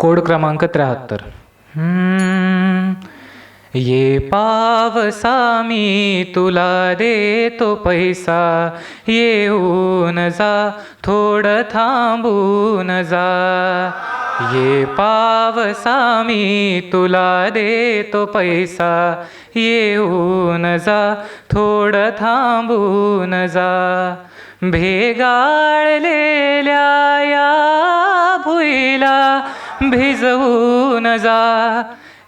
Code क्रमांक 73. ये पावसा मी तुला देतो पैसा, येऊन जा थोडं थांबून जा. ये पावसा मी तुला देतो पैसा, येऊन जा थोडं थांबून जा. भेगाळलेल्या या भुईला भिजवून जा,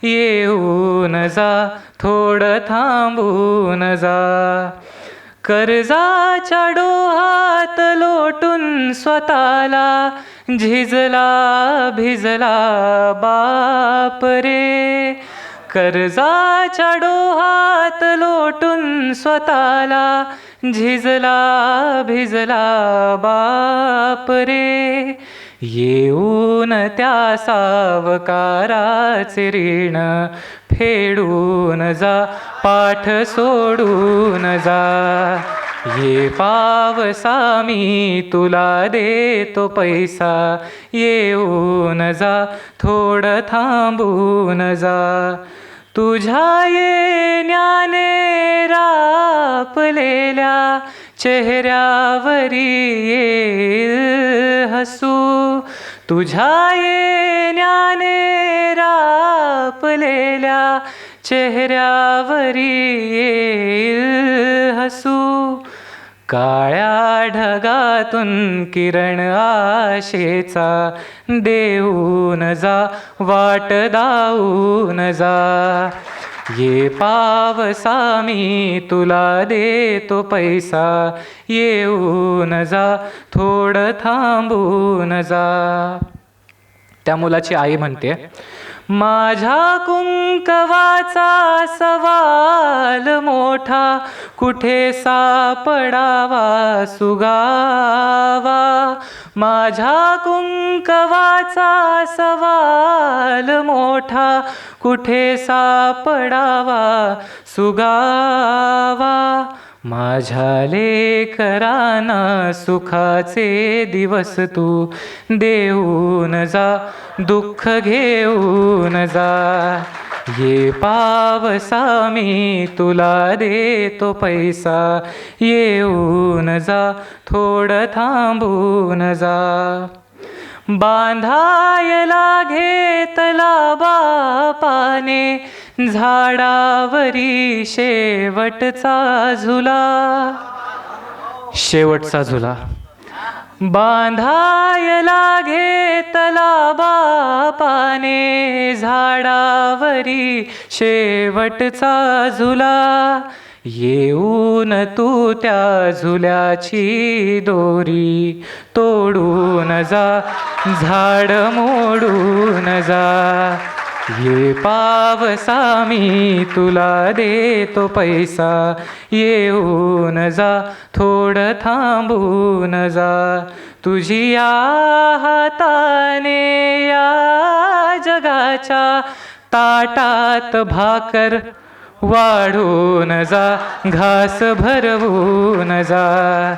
येऊन जा थोडं थांबून जा. कर्जाच्या डोहात लोटून स्वतःला झिजला भिजला बाप रे. कर्जाच्या डोहात लोटून स्वतःला झिजला भिजला बाप रे. येऊन त्या सावकाराचे ऋण फेडून जा, पाठ सोडून जा. ये पावसा मी तुला देतो पैसा, येऊन जा थोडं थांबून जा. तुझ्या येण्याने रापलेल्या चेहऱ्यावरी येईल हसू. तुझ्या येण्याने रापलेल्या चेहऱ्यावरी येईल हसू. काळ्या ढगातून किरण आशेचा देऊन जा, वाट दाऊन जा. ये पावसा मी तुला देतो पैसा, येऊन जा थोडं थांबून जा. त्या मुलाची आई म्हणते, माझ्या कुंकवाचा सवाल मोठा कुठे सापडावा सुगावा. माझ्या कुंकवाचा सवाल मोठा कुठे सापडावा सुगावा. माझ्या लेकरांना सुखाचे दिवस तू देऊन जा, दुःख घेऊन जा. ये पावसा मी तुला देतो पैसा, येऊन जा थोडं थांबून जा. बांधायला घेतला बापाने झाडावरी शेवटचा झुला. शेवटचा झुला बांधायला घेतला बापाने झाडावरी शेवटचा झुला. येऊन तू त्या झुल्याची दोरी तोडून जा, झाड मोडून जा. ये पावसा मी तुला देतो पैसा, येऊन जा थोडं थांबून जा. तुझी या हाताने या जगाच्या ताटात भाकर वाढून जा, घास भरवून जा.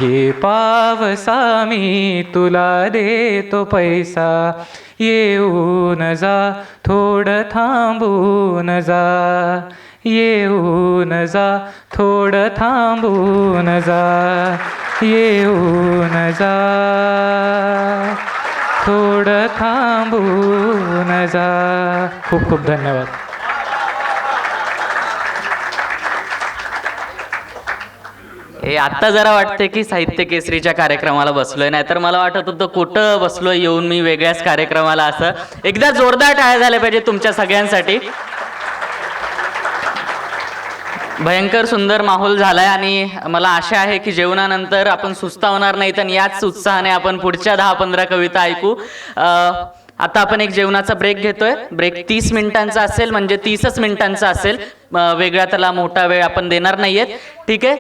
ये पावसा मी तुला देतो पैसा, येऊन जा थोडं थांबून जा. येऊन जा थोडं थांबून जा. येऊन जा थोडं थांबून जा. खूप खूप धन्यवाद. हे आत्ता जरा वाटते की साहित्य केसरीच्या कार्यक्रमाला बसलोय, नाहीतर मला वाटत होतं कुठं बसलोय येऊन मी वेगळ्याच कार्यक्रमाला. असं एकदा जोरदार टाळ्या झाल्या पाहिजे तुमच्या सगळ्यांसाठी. भयंकर सुंदर माहोल झालाय आणि मला आशा आहे की जेवणानंतर आपण सुस्तावणार नाही, तर याच उत्साहाने आपण पुढच्या 10-15 कविता ऐकू. आता आपण एक जेवणाचा ब्रेक घेतोय. ब्रेक 30 मिनिटांचा असेल, म्हणजे 30च मिनिटांचा असेल. वेगळा त्याला मोठा वेळ आपण देणार नाहीयेत, ठीक आहे.